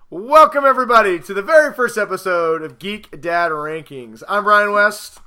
Welcome, everybody, to the very first episode of Geek Rankings. I'm Brian West.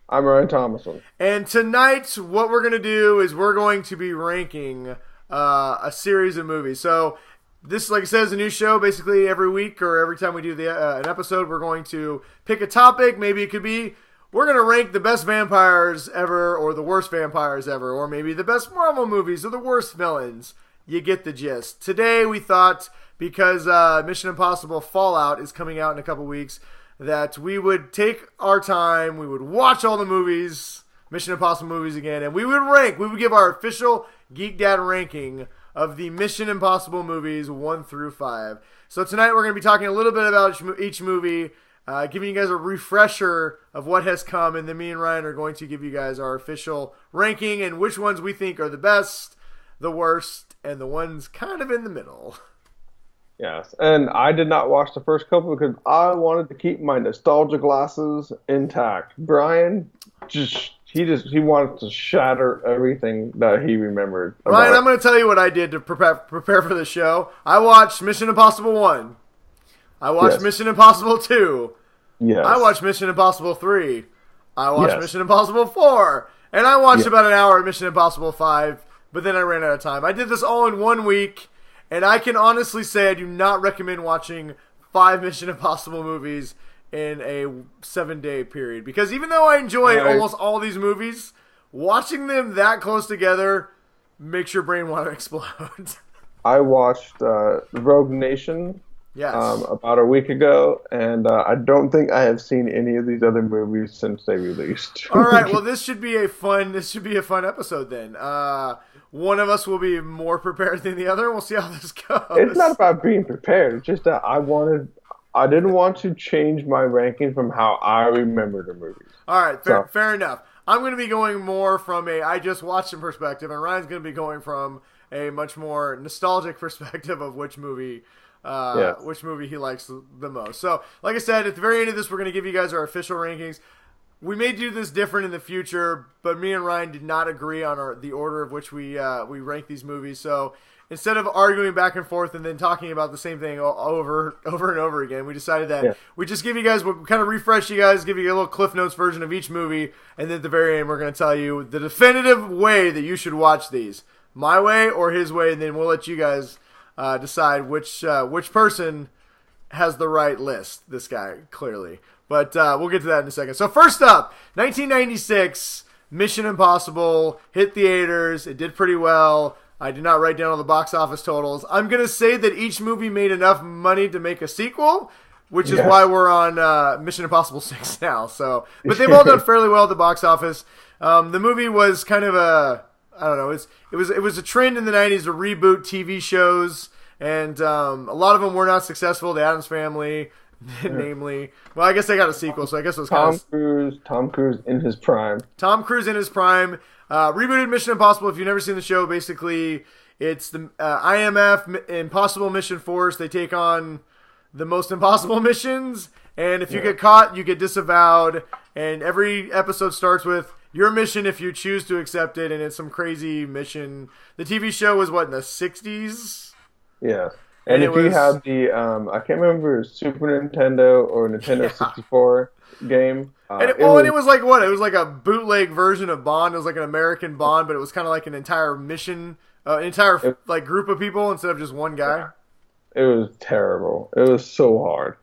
I'm Ryan Thomason. And tonight, what we're going to do is we're going to be ranking a series of movies. So, this, like I said, is a new show. Basically, every week or every time we do an episode, we're going to pick a topic. Maybe it could be, we're going to rank the best vampires ever or the worst vampires ever. Or maybe the best Marvel movies or the worst villains. You get the gist. Today, we thought, because Mission Impossible Fallout is coming out in a couple weeks, that we would take our time, we would watch all the movies, Mission Impossible movies again, and we would give our official Geek Dad ranking of the Mission Impossible movies 1 through 5. So tonight we're going to be talking a little bit about each movie, giving you guys a refresher of what has come, and then me and Ryan are going to give you guys our official ranking and which ones we think are the best, the worst, and the ones kind of in the middle. Yes, and I did not watch the first couple because I wanted to keep my nostalgia glasses intact. Brian, he wanted to shatter everything that he remembered. Ryan, I'm going to tell you what I did to prepare for the show. I watched Mission Impossible 1. I watched Mission Impossible 2. Yes. I watched Mission Impossible 3. I watched Mission Impossible 4. And I watched about an hour of Mission Impossible 5, but then I ran out of time. I did this all in 1 week. And I can honestly say I do not recommend watching 5 Mission Impossible movies in a 7-day period. Because even though I enjoy almost all these movies, watching them that close together makes your brain want to explode. I watched Rogue Nation about a week ago, and I don't think I have seen any of these other movies since they released. All right, well, this should be a fun episode then. One of us will be more prepared than the other, and we'll see how this goes. It's not about being prepared. It's just that I didn't want to change my ranking from how I remember the movies. All right, fair enough. I'm going to be going more from I just watched them perspective, and Ryan's going to be going from a much more nostalgic perspective of which movie he likes the most. So, like I said, at the very end of this, we're going to give you guys our official rankings. We may do this different in the future, but me and Ryan did not agree on the order of which we rank these movies. So instead of arguing back and forth and then talking about the same thing over and over again, we decided that we just give you guys, we'll kind of refresh you guys, give you a little Cliff Notes version of each movie, and then at the very end we're going to tell you the definitive way that you should watch these. My way or his way, and then we'll let you guys decide which person has the right list. This guy, clearly. But we'll get to that in a second. So first up, 1996, Mission Impossible hit theaters. It did pretty well. I did not write down all the box office totals. I'm going to say that each movie made enough money to make a sequel, which is why we're on Mission Impossible 6 now. So, but they've all done fairly well at the box office. The movie was kind of I don't know, it was a trend in the 90s to reboot TV shows, and a lot of them were not successful. The Addams Family, namely. Well, I guess they got a sequel, so I guess it was Tom Cruise in his prime. Tom Cruise in his prime. Rebooted Mission Impossible. If you've never seen the show, basically it's the IMF, Impossible Mission Force. They take on the most impossible missions, and if you get caught, you get disavowed. And every episode starts with your mission if you choose to accept it, and it's some crazy mission. The TV show was in the 60s? Yeah. And if you had the, I can't remember, Super Nintendo or Nintendo 64 game. It was like what? It was like a bootleg version of Bond. It was like an American Bond, but it was kind of like an entire mission, group of people instead of just one guy. It was terrible. It was so hard.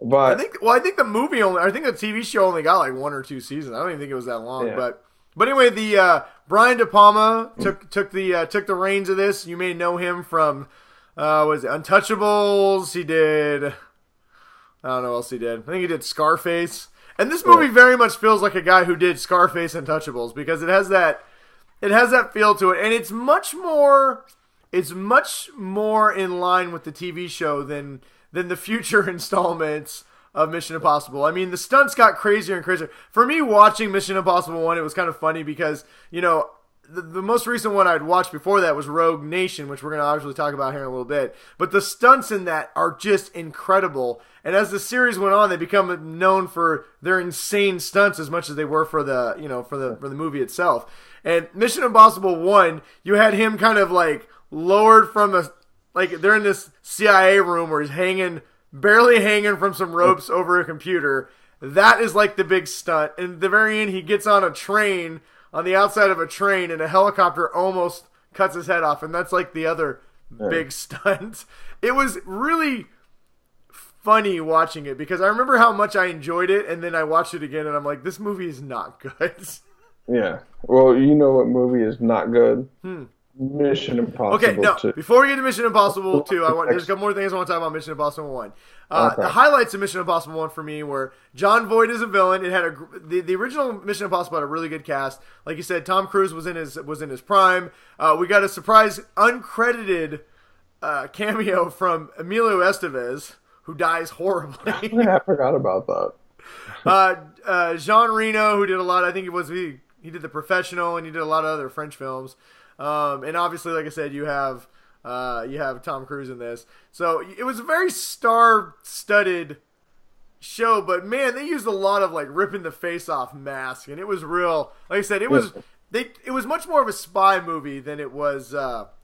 But I think the TV show only got like 1 or 2 seasons. I don't even think it was that long. Yeah. But anyway, the Brian De Palma took the reins of this. You may know him from Untouchables. He did, I don't know what else he did. I think he did Scarface. And this movie very much feels like a guy who did Scarface and Untouchables, because it has that feel to it, and it's much more in line with the TV show than the future installments of Mission Impossible. I mean, the stunts got crazier and crazier. For me, watching Mission Impossible 1, it was kind of funny because, the most recent one I'd watched before that was Rogue Nation, which we're going to obviously talk about here in a little bit. But the stunts in that are just incredible. And as the series went on, they become known for their insane stunts as much as they were for the movie itself. And Mission Impossible 1, you had him kind of like lowered from like they're in this CIA room where he's barely hanging from some ropes over a computer. That is like the big stunt. And at the very end, he gets on a train, on the outside of a train, and a helicopter almost cuts his head off. And that's like the other big stunt. It was really funny watching it because I remember how much I enjoyed it, and then I watched it again, and I'm like, this movie is not good. Yeah. Well, you know what movie is not good? Mission Impossible 2. Okay, no. Before we get to Mission Impossible 2, there's a couple more things I want to talk about Mission Impossible 1. The highlights of Mission Impossible 1 for me were John Voight as a villain. It had the original Mission Impossible had a really good cast. Like you said, Tom Cruise was in his prime. We got a surprise uncredited cameo from Emilio Estevez, who dies horribly. I forgot about that. Jean Reno, who did a lot. I think he did The Professional, and he did a lot of other French films. And obviously, like I said, you have Tom Cruise in this. So it was a very star-studded show, but man, they used a lot of like ripping the face off mask, and it was real. Like I said, it was much more of a spy movie than it was like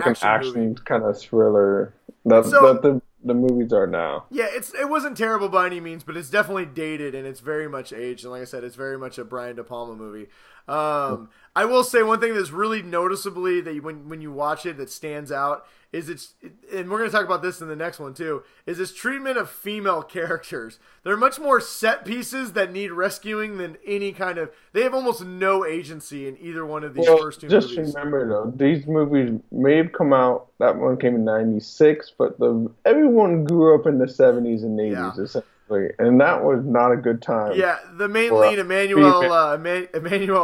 an action kind of thriller that the movies are now. Yeah, it wasn't terrible by any means, but it's definitely dated and it's very much aged. And like I said, it's very much a Brian De Palma movie. I will say one thing that's really noticeably that when you watch it that stands out is and we're going to talk about this in the next one too, is its treatment of female characters. They're much more set pieces that need rescuing than any kind of. They have almost no agency in either one of these first two movies. Just remember though, these movies may have come out. That one came in '96, but everyone grew up in the '70s and '80s essentially. And that was not a good time. Yeah, the main lead, Emmanuel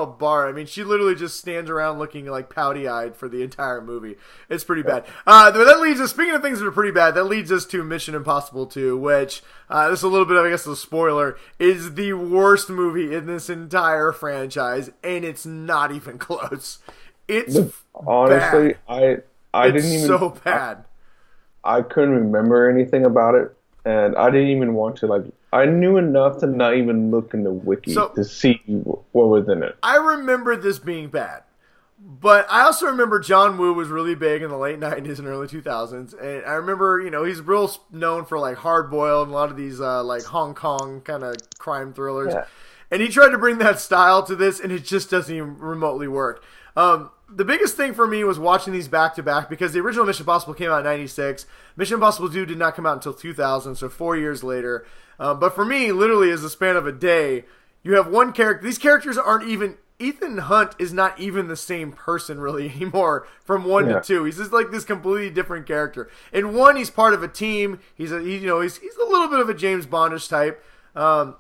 Barr. I mean, she literally just stands around looking like pouty-eyed for the entire movie. It's pretty bad. But that leads us. Speaking of things that are pretty bad, that leads us to Mission Impossible 2, which this is a little bit of, I guess, a spoiler, is the worst movie in this entire franchise, and it's not even close. It's honestly, bad. I didn't even so bad. I couldn't remember anything about it. And I didn't even want to, I knew enough to not even look in the wiki to see what was in it. I remember this being bad. But I also remember John Woo was really big in the late 90s and early 2000s. And I remember, he's real known for, Hard Boiled and a lot of these, Hong Kong kind of crime thrillers. Yeah. And he tried to bring that style to this, and it just doesn't even remotely work. The biggest thing for me was watching these back-to-back because the original Mission Impossible came out in 96. Mission Impossible 2 did not come out until 2000, so 4 years later. But for me, literally, as a span of a day, you have one character. These characters aren't even... Ethan Hunt is not even the same person, really, anymore from 1 to 2. He's just like this completely different character. In 1, he's part of a team. He's a little bit of a James Bondish type.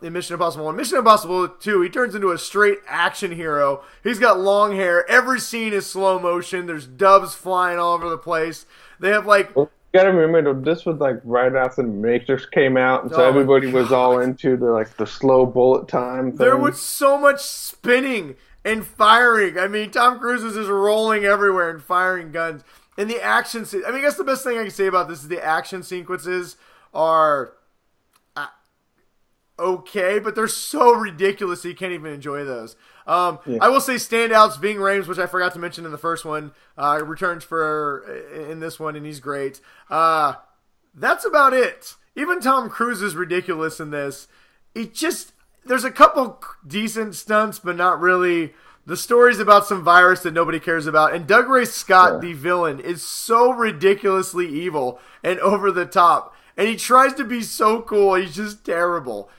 In Mission Impossible 1. Mission Impossible 2, he turns into a straight action hero. He's got long hair. Every scene is slow motion. There's doves flying all over the place. They have You gotta remember, this was right after The Matrix came out, and so everybody was all into the slow bullet time thing. There was so much spinning and firing. I mean, Tom Cruise is just rolling everywhere and firing guns. And the action scene, I guess the best thing I can say about this is the action sequences are... okay, but they're so ridiculous you can't even enjoy those. I will say standouts, Ving Rhames, which I forgot to mention in the first one, returns in this one, and he's great. That's about it. Even Tom Cruise is ridiculous in this. There's a couple decent stunts, but not really. The story's about some virus that nobody cares about, and Doug Ray Scott, the villain, is so ridiculously evil and over the top, and he tries to be so cool. He's just terrible.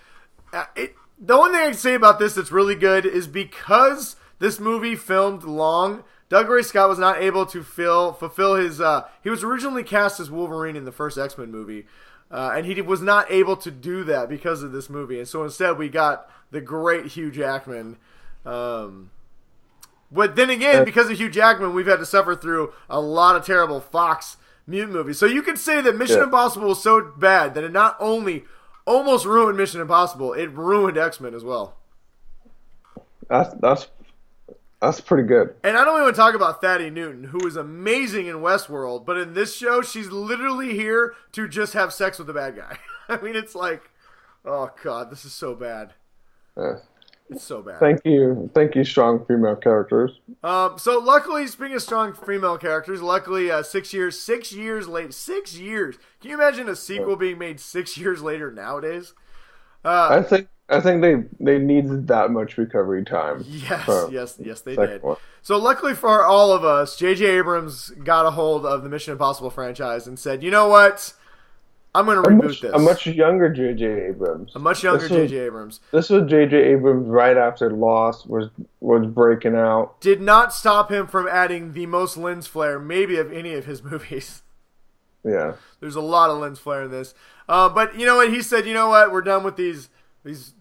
The only thing I can say about this that's really good is because this movie filmed long, Doug Ray Scott was not able to fulfill his... he was originally cast as Wolverine in the first X-Men movie, and he was not able to do that because of this movie. And so instead we got the great Hugh Jackman. But then again, because of Hugh Jackman, we've had to suffer through a lot of terrible Fox mutant movies. So you could say that Mission Impossible was so bad that it not only... almost ruined Mission Impossible, it ruined X-Men as well. That's pretty good. And I don't even talk about Thaddeus Newton, who is amazing in Westworld, but in this show, she's literally here to just have sex with the bad guy. I mean, it's like, oh god, this is so bad. It's so bad. Thank you, strong female characters. So luckily, speaking of strong female characters, luckily 6 years, 6 years. Can you imagine a sequel being made 6 years later nowadays? I think they needed that much recovery time. Yes, they did. One. So luckily for all of us, J.J. Abrams got a hold of the Mission Impossible franchise and said, you know what? I'm going to reboot this. A much younger J.J. Abrams. A much younger J.J. Abrams. This was J.J. Abrams right after Lost was breaking out. Did not stop him from adding the most lens flare maybe of any of his movies. Yeah. There's a lot of lens flare in this. But you know what? He said, you know what? We're done with these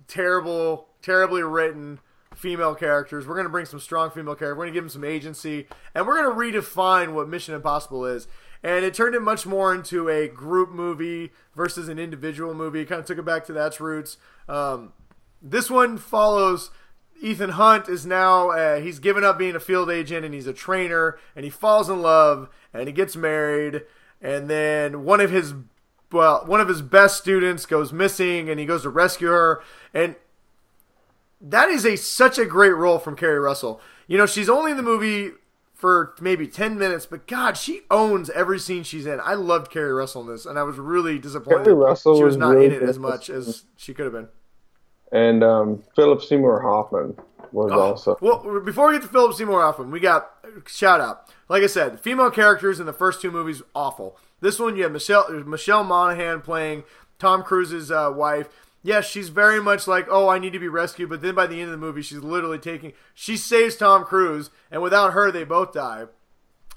terribly written female characters. We're going to bring some strong female characters. We're going to give them some agency. And we're going to redefine what Mission Impossible is. And it turned it much more into a group movie versus an individual movie. It kind of took it back to its roots. This one follows Ethan Hunt is now, he's given up being a field agent and he's a trainer. And he falls in love and he gets married. And then one of his best students goes missing and he goes to rescue her. And that is such a great role from Kerry Russell. You know, she's only in the movie for maybe 10 minutes, but God, she owns every scene she's in. I loved Kerry Russell in this, and I was really disappointed she was not really in it as much as she could have been. And Philip Seymour Hoffman was also. Well, before we get to Philip Seymour Hoffman, we got shout out. Like I said, female characters in the first two movies, awful. This one, you have Michelle Monaghan playing Tom Cruise's wife. Yes, she's very much like, oh, I need to be rescued. But then by the end of the movie, she's literally she saves Tom Cruise, and without her, they both die.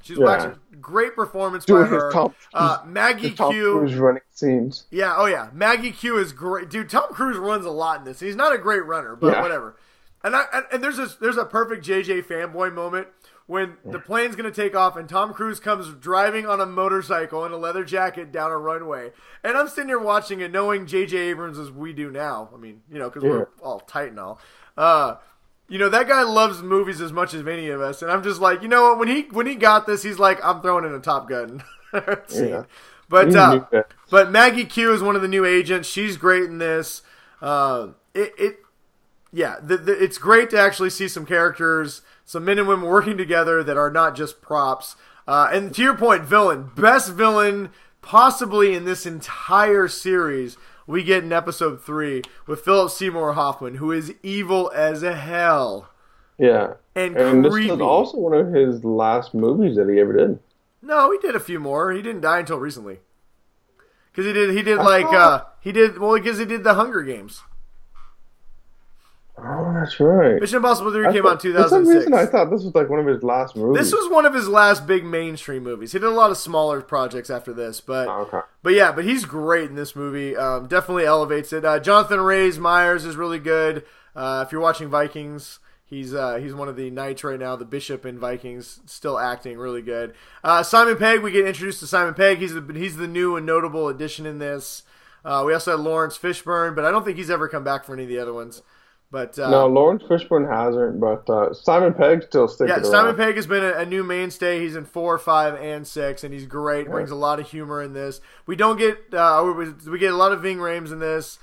She's watching. Great performance by her. Maggie Q. Tom Cruise running scenes. Yeah, oh yeah. Maggie Q is great. Dude, Tom Cruise runs a lot in this. He's not a great runner, but whatever. And there's a perfect JJ fanboy moment when the plane's going to take off and Tom Cruise comes driving on a motorcycle in a leather jacket down a runway. And I'm sitting here watching it knowing J.J. Abrams as we do now. I mean, you know, because we're all tight and all. You know, that guy loves movies as much as any of us. And I'm just like, you know what? When he got this, he's like, I'm throwing in a Top Gun scene. But Maggie Q is one of the new agents. She's great in this. It's great to actually see some characters, some men and women working together that are not just props. And to your point, best villain possibly in this entire series, we get in episode 3 with Philip Seymour Hoffman, who is evil as hell. Yeah. And this is also one of his last movies that he ever did. No, he did a few more. He didn't die until recently. Because he did the Hunger Games. Oh, that's right. Mission Impossible 3 came out in 2006. For some reason, I thought this was like one of his last movies. This was one of his last big mainstream movies. He did a lot of smaller projects after this, but he's great in this movie. Definitely elevates it. Jonathan Rhys Meyers is really good. If you're watching Vikings, he's one of the knights right now, the bishop in Vikings, still acting really good. Simon Pegg, we get introduced to Simon Pegg. He's the new and notable addition in this. We also had Lawrence Fishburne, but I don't think he's ever come back for any of the other ones. But no, Lawrence Fishburne hasn't, but Simon Pegg still sticking around. Simon Pegg has been a new mainstay. He's in 4, 5, and 6, and he's great. Brings a lot of humor in this. We don't get we get a lot of Ving Rhames in this.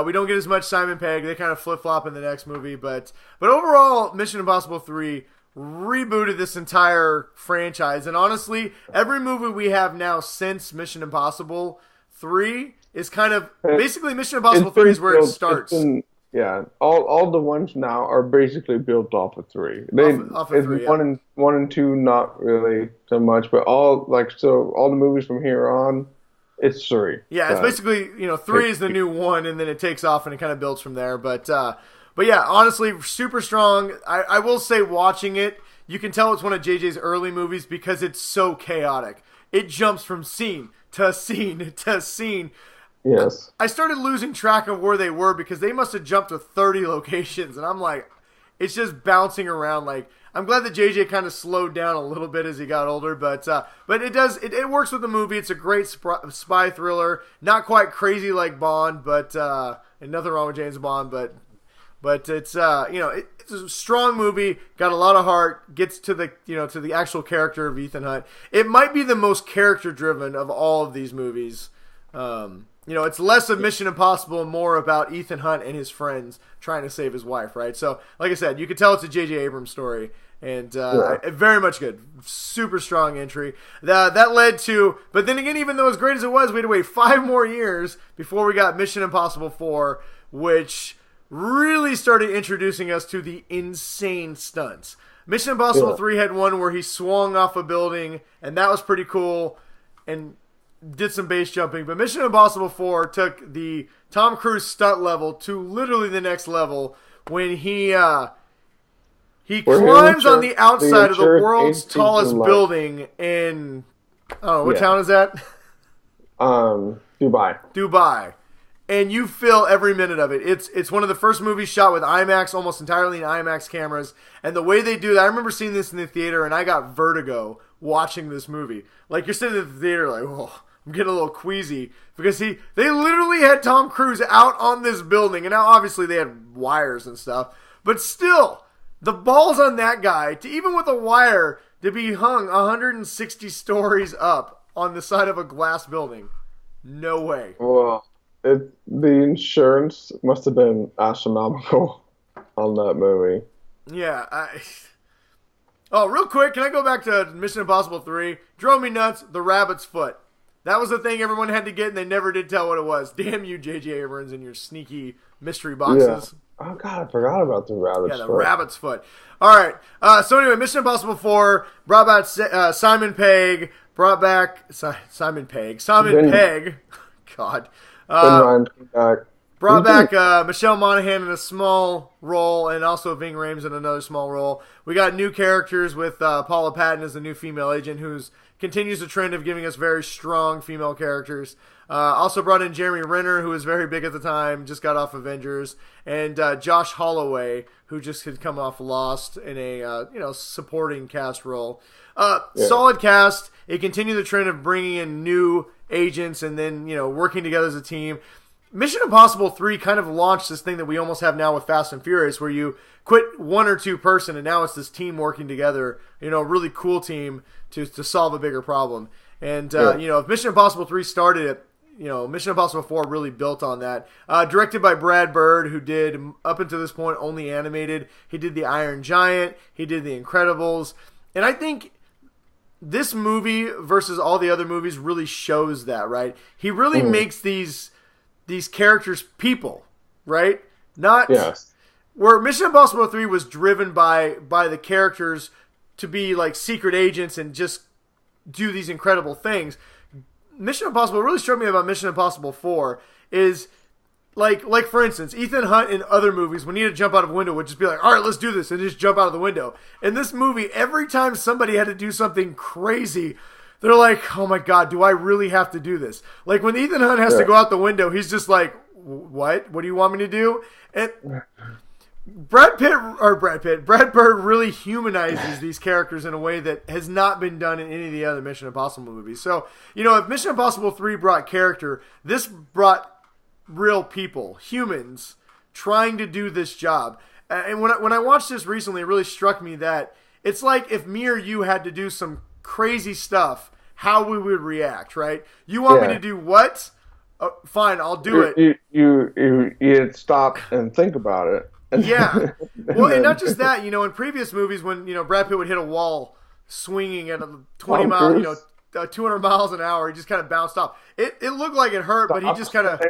We don't get as much Simon Pegg. They kind of flip flop in the next movie, but overall, Mission Impossible 3 rebooted this entire franchise. And honestly, every movie we have now since Mission Impossible 3 is kind of basically Mission Impossible 3 is where it starts. Yeah, all the ones now are basically built off of 3. Off of 3, one and 2, not really so much, but all the movies from here on, it's 3. Yeah, it's basically 3 is the new 1, and then it takes off and it kind of builds from there. But yeah, honestly, super strong. I will say, watching it, you can tell it's one of JJ's early movies because it's so chaotic. It jumps from scene to scene to scene. Yes. I started losing track of where they were because they must have jumped to 30 locations, and I'm like, it's just bouncing around. Like, I'm glad that JJ kind of slowed down a little bit as he got older, but it works with the movie. It's a great spy thriller, not quite crazy like Bond, but and nothing wrong with James Bond, but it's it's a strong movie, got a lot of heart, gets to the actual character of Ethan Hunt. It might be the most character driven of all of these movies. it's less of Mission Impossible and more about Ethan Hunt and his friends trying to save his wife, right? So, like I said, you could tell it's a J.J. Abrams story, and very much good. Super strong entry. That led to, but then again, even though as great as it was, we had to wait 5 more years before we got Mission Impossible 4, which really started introducing us to the insane stunts. Mission Impossible 3 had one where he swung off a building, and that was pretty cool, and did some base jumping. But Mission Impossible 4 took the Tom Cruise stunt level to literally the next level when he climbs on the outside of the world's tallest building in, I don't know, what town is that? Dubai. And you feel every minute of it. It's one of the first movies shot with IMAX, almost entirely in IMAX cameras. And the way they do that, I remember seeing this in the theater, and I got vertigo watching this movie. Like, you're sitting in the theater like, oh, I'm getting a little queasy. Because they literally had Tom Cruise out on this building. And now, obviously, they had wires and stuff. But still, the balls on that guy, to even with a wire, to be hung 160 stories up on the side of a glass building. No way. Well, the insurance must have been astronomical on that movie. Yeah. Real quick, can I go back to Mission Impossible 3? Drove me nuts, the rabbit's foot. That was the thing everyone had to get, and they never did tell what it was. Damn you, J.J. Abrams, and your sneaky mystery boxes. Yeah. Oh, God, I forgot about the rabbit's foot. Yeah, the rabbit's foot. All right. So anyway, Mission Impossible 4 brought back Simon Pegg. Simon Pegg. God. Brought back Michelle Monaghan in a small role, and also Ving Rhames in another small role. We got new characters with Paula Patton as the new female agent, who continues the trend of giving us very strong female characters. Also brought in Jeremy Renner, who was very big at the time, just got off Avengers, and Josh Holloway, who just had come off Lost in a supporting cast role. Solid cast. It continued the trend of bringing in new agents and then working together as a team. Mission Impossible 3 kind of launched this thing that we almost have now with Fast and Furious, where you quit one or two person and now it's this team working together, really cool team to solve a bigger problem. And, if Mission Impossible 3 started it, Mission Impossible 4 really built on that. Directed by Brad Bird, who did, up until this point, only animated. He did The Iron Giant. He did The Incredibles. And I think this movie versus all the other movies really shows that, right? He really makes these characters people, right? Not where Mission Impossible 3 was driven by the characters to be like secret agents and just do these incredible things. Mission Impossible, what really struck me about Mission Impossible 4 is like for instance, Ethan Hunt in other movies, when he had to jump out of a window, would just be like, all right, let's do this, and just jump out of the window. In this movie, every time somebody had to do something crazy, they're like, oh my God, do I really have to do this? Like when Ethan Hunt has to go out the window, he's just like, what? What do you want me to do? And Brad Bird really humanizes these characters in a way that has not been done in any of the other Mission Impossible movies. So, if Mission Impossible 3 brought character, this brought real people, humans, trying to do this job. And when I watched this recently, it really struck me that it's like if me or you had to do some crazy stuff, how we would react, right? You want me to do what? Fine, I'll do it. You'd stop and think about it. Yeah. Well, and not just that, in previous movies when, Brad Pitt would hit a wall swinging at 20 miles, 200 miles an hour, he just kind of bounced off. It looked like it hurt, but he just kind of...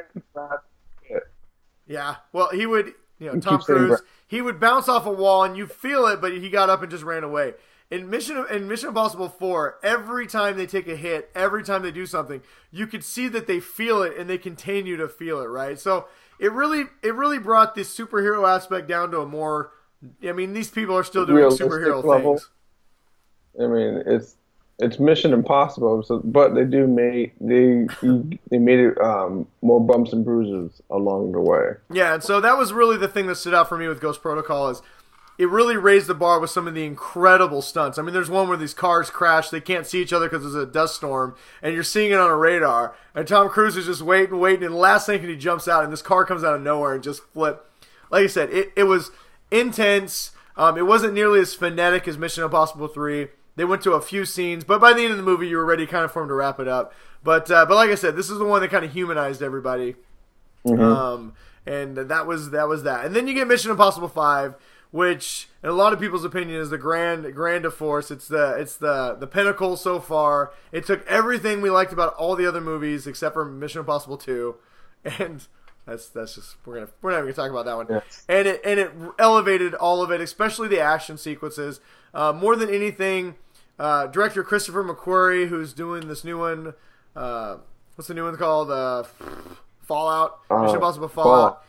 Yeah. Well, he would, Tom Cruise, he would bounce off a wall and you feel it, but he got up and just ran away. In Mission Impossible 4, every time they take a hit, every time they do something, you could see that they feel it and they continue to feel it, right? So it really brought this superhero aspect down to a more, these people are still doing superhero things. I mean, it's Mission Impossible, but they made it more bumps and bruises along the way. Yeah, and so that was really the thing that stood out for me with Ghost Protocol is it really raised the bar with some of the incredible stunts. I mean, there's one where these cars crash, they can't see each other because there's a dust storm, and you're seeing it on a radar, and Tom Cruise is just waiting, and the last second he jumps out, and this car comes out of nowhere and just flip. Like I said, it was intense. It wasn't nearly as frenetic as Mission Impossible 3. they went to a few scenes, but by the end of the movie, you were ready kind of for them to wrap it up. But like I said, this is the one that kind of humanized everybody. Mm-hmm. And that was that. And then you get Mission Impossible 5, which in a lot of people's opinion is the grand of force. It's the pinnacle so far. It took everything we liked about all the other movies except for Mission Impossible 2, and that's just we're not even gonna talk about that one. Yes. And it elevated all of it, especially the action sequences. More than anything, director Christopher McQuarrie, who's doing this new one. What's the new one called? Fallout. Mission Impossible Fallout.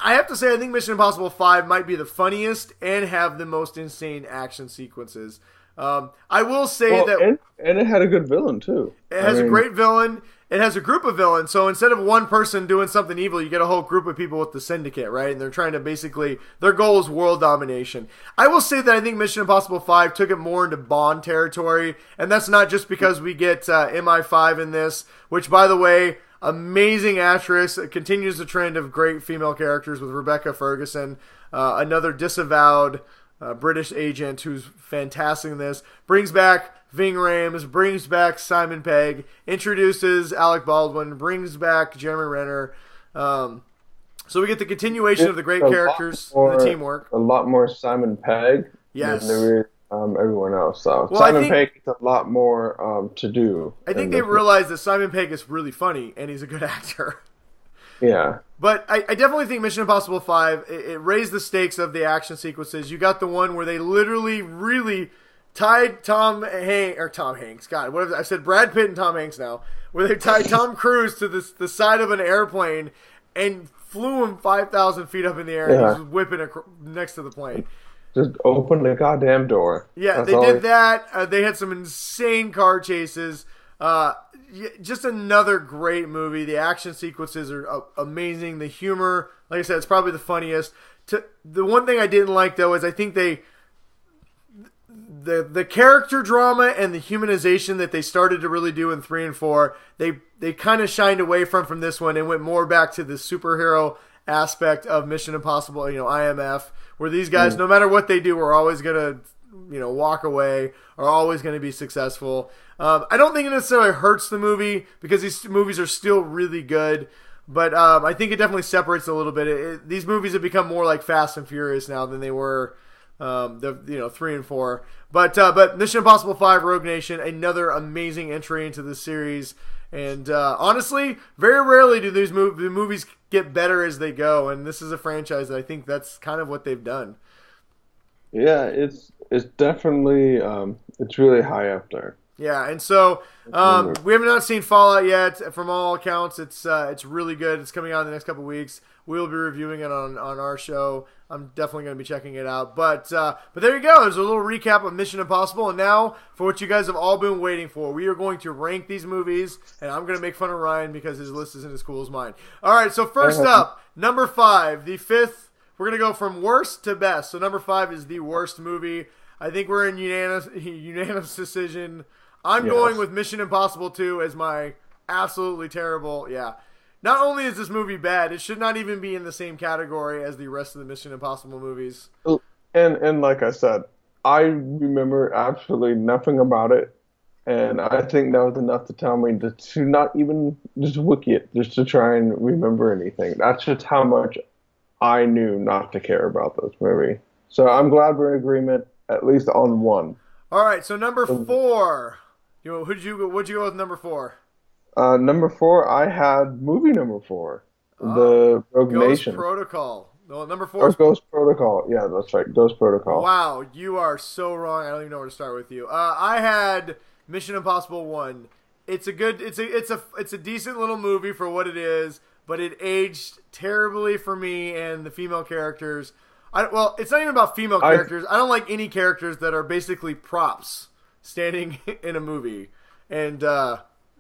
I have to say, I think Mission Impossible 5 might be the funniest and have the most insane action sequences. I will say that... And it had a good villain, too. It has a great villain. It has a group of villains, so instead of one person doing something evil, you get a whole group of people with the Syndicate, right? And they're trying to basically... Their goal is world domination. I will say that I think Mission Impossible 5 took it more into Bond territory, and that's not just because we get MI5 in this, which, by the way... Amazing actress. It continues the trend of great female characters with Rebecca Ferguson, another disavowed British agent who's fantastic in this. Brings back Ving Rhames, brings back Simon Pegg, introduces Alec Baldwin, brings back Jeremy Renner. So we get the continuation of the great characters and the teamwork. A lot more Simon Pegg yes. than there is everyone else. So Simon Pegg has a lot more to do. I think they realized that Simon Pegg is really funny and he's a good actor. Yeah. But I definitely think Mission Impossible 5, it raised the stakes of the action sequences. You got the one where they literally really tied Tom Hanks. God, what I said Brad Pitt and Tom Hanks now. Where they tied Tom Cruise to the side of an airplane and flew him 5,000 feet up in the air and was whipping next to the plane. Just open the goddamn door. Yeah, they did that. They had some insane car chases. Just another great movie. The action sequences are amazing. The humor, like I said, it's probably the funniest. The one thing I didn't like, though, is I think the character drama and the humanization that they started to really do in 3 and 4, they kind of shined away from this one and went more back to the superhero aspect of Mission Impossible, IMF, where these guys, no matter what they do, are always going to, walk away, are always going to be successful. I don't think it necessarily hurts the movie because these movies are still really good, but I think it definitely separates a little bit. These movies have become more like Fast and Furious now than they were, 3 and 4. But Mission Impossible 5: Rogue Nation, another amazing entry into the series. And honestly, very rarely do the movies get better as they go, and this is a franchise that I think that's kind of what they've done. Yeah, it's definitely it's really high up there. Yeah, and so we have not seen Fallout yet. From all accounts, it's really good. It's coming out in the next couple weeks. We'll be reviewing it on our show. I'm definitely going to be checking it out. But there you go. There's a little recap of Mission Impossible. And now, for what you guys have all been waiting for, we are going to rank these movies. And I'm going to make fun of Ryan because his list isn't as cool as mine. All right, so first up, number 5, the fifth. We're going to go from worst to best. So number 5 is the worst movie. I think we're in unanimous decision. I'm going with Mission Impossible 2 as my absolutely terrible, Not only is this movie bad, it should not even be in the same category as the rest of the Mission Impossible movies. And like I said, I remember absolutely nothing about it, and I think that was enough to tell me to not even just wiki it, just to try and remember anything. That's just how much I knew not to care about this movie. So I'm glad we're in agreement, at least on one. All right, so number 4. What'd you go with number 4? Number 4, I had movie number 4, the Rogue Nation. Ghost Protocol. No, number 4 is Ghost Protocol. Yeah, that's right, Ghost Protocol. Wow, you are so wrong. I don't even know where to start with you. I had Mission Impossible 1. It's a decent little movie for what it is, but it aged terribly for me and the female characters. It's not even about female characters. I don't like any characters that are basically props standing in a movie, and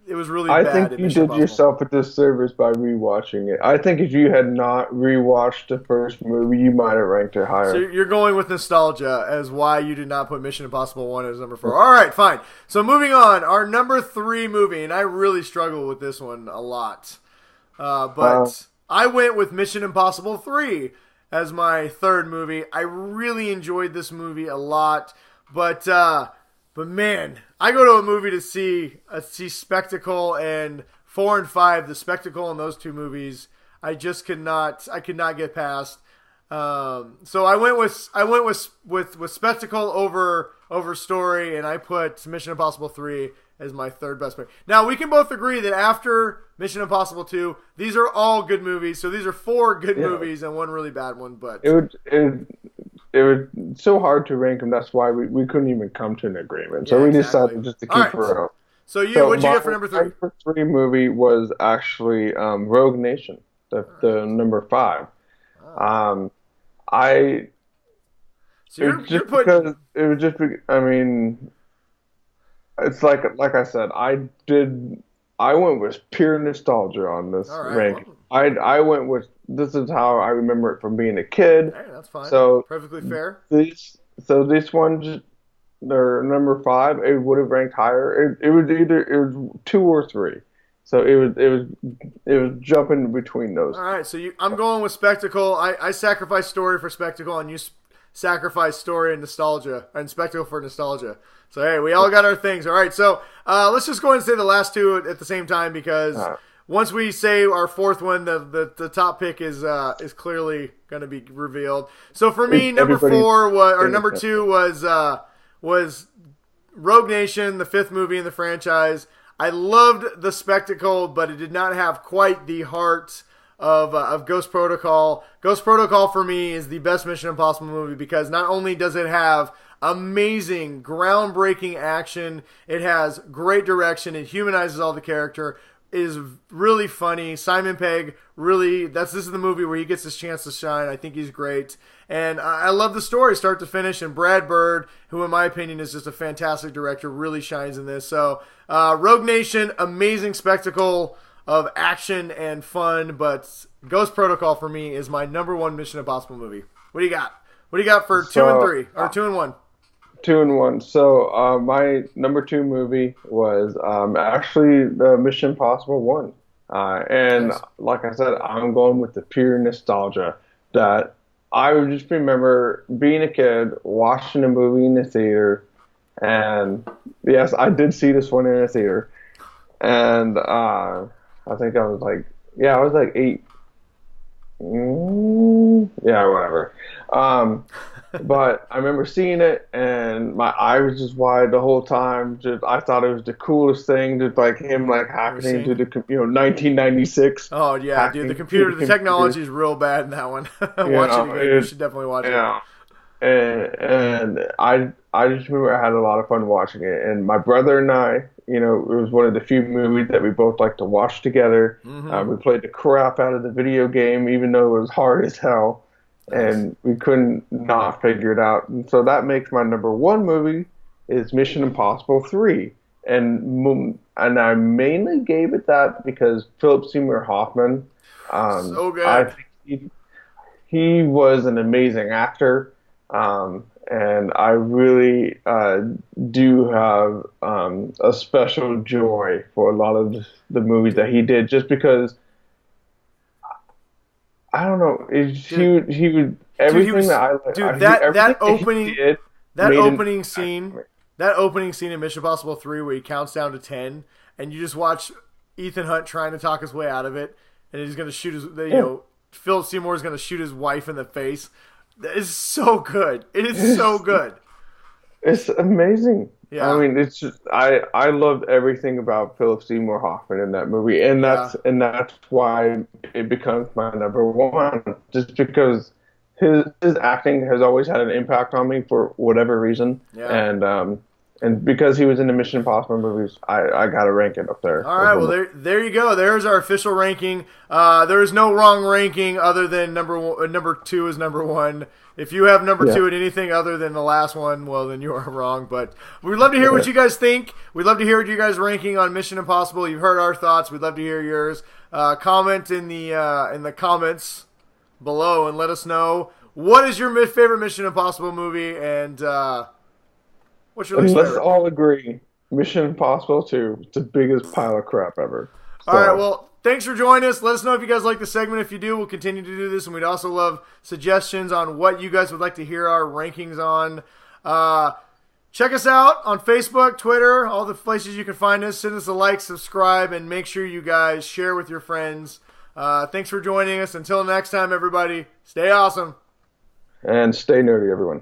it was really bad. I think you did yourself a disservice by rewatching it. I think if you had not rewatched the first movie, you might have ranked it higher. So you're going with nostalgia as why you did not put Mission Impossible 1 as number 4. All right, fine. So moving on, our number 3 movie, and I really struggle with this one a lot. But I went with Mission Impossible 3 as my third movie. I really enjoyed this movie a lot. But man, I go to a movie to see Spectacle, and 4 and 5, the Spectacle in those two movies, I could not get past. So I went with Spectacle over Story, and I put Mission Impossible 3 as my third best movie. Now we can both agree that after Mission Impossible 2, these are all good movies. So these are 4 good movies and 1 really bad one. But it was so hard to rank them. That's why we couldn't even come to an agreement. So we decided just to keep it real. So what'd you get for number 3? My number 3 movie was actually Rogue Nation, the number 5. It's like I said, I went with pure nostalgia on this ranking. I went with, this is how I remember it from being a kid. Hey, that's fine. So perfectly fair. This one, they're number 5. It would have ranked higher. It was 2 or 3. So it was jumping between those. All right, so I'm going with Spectacle. I sacrifice Story for Spectacle, and you sacrifice Story and nostalgia, and Spectacle for nostalgia. So hey, we all got our things. All right, so let's just go ahead and say the last 2 at the same time, because once we say our 4th one, the top pick is clearly going to be revealed. So for me, number 2 was Rogue Nation, the 5th movie in the franchise. I loved the Spectacle, but it did not have quite the heart of Ghost Protocol. Ghost Protocol for me is the best Mission Impossible movie, because not only does it have amazing, groundbreaking action, it has great direction, it humanizes all the character, it is really funny. Simon Pegg, this is the movie where he gets his chance to shine. I think he's great. And I love the story start to finish, and Brad Bird, who in my opinion is just a fantastic director, really shines in this. So Rogue Nation, amazing spectacle of action and fun, but Ghost Protocol for me is my number 1 Mission Impossible movie. What do you got? What do you got for 2 and 3, or 2 and 1? 2 and 1. So my number 2 movie was actually the Mission Impossible 1. And nice. Like I said, I'm going with the pure nostalgia that I would just remember being a kid, watching a movie in the theater, and yes, I did see this one in a theater, and I think I was like 8. Yeah, whatever. But I remember seeing it, and my eye was just wide the whole time. I thought it was the coolest thing, just like him hacking into the 1996. Oh yeah, dude, the technology is real bad in that one. Watch it again. You should definitely watch it. And I just remember I had a lot of fun watching it, and my brother and I, it was one of the few movies that we both liked to watch together. Mm-hmm. We played the crap out of the video game, even though it was hard as hell. And we couldn't not figure it out. And so that makes my number 1 movie is Mission Impossible 3. And I mainly gave it that because Philip Seymour Hoffman, so good. I think he was an amazing actor. And I really do have a special joy for a lot of the movies that he did, just because I don't know. He would everything that I like. Dude, that opening scene in Mission Impossible 3 where he counts down to 10, and you just watch Ethan Hunt trying to talk his way out of it, and he's going to shoot Philip Seymour is going to shoot his wife in the face. That is so good. It is so good. It's amazing. Yeah. I mean, it's just I loved everything about Philip Seymour Hoffman in that movie, and that's why it becomes my number 1. Just because his acting has always had an impact on me for whatever reason, and because he was in the Mission Impossible movies, I gotta rank it up there. All right, well there you go. There's our official ranking. There is no wrong ranking other than number 2 is number 1. If you have number 2 at anything other than the last one, well, then you are wrong. But we'd love to hear what you guys think. We'd love to hear what you guys ranking on Mission Impossible. You've heard our thoughts. We'd love to hear yours. Comment in the comments below and let us know what is your favorite Mission Impossible movie, and what's your least favorite? Let's all agree, Mission Impossible 2 is the biggest pile of crap ever. So. All right, well, thanks for joining us. Let us know if you guys like the segment. If you do, we'll continue to do this, and we'd also love suggestions on what you guys would like to hear our rankings on. Check us out on Facebook, Twitter, all the places you can find us. Send us a like, subscribe, and make sure you guys share with your friends. Thanks for joining us. Until next time, everybody, stay awesome. And stay nerdy, everyone.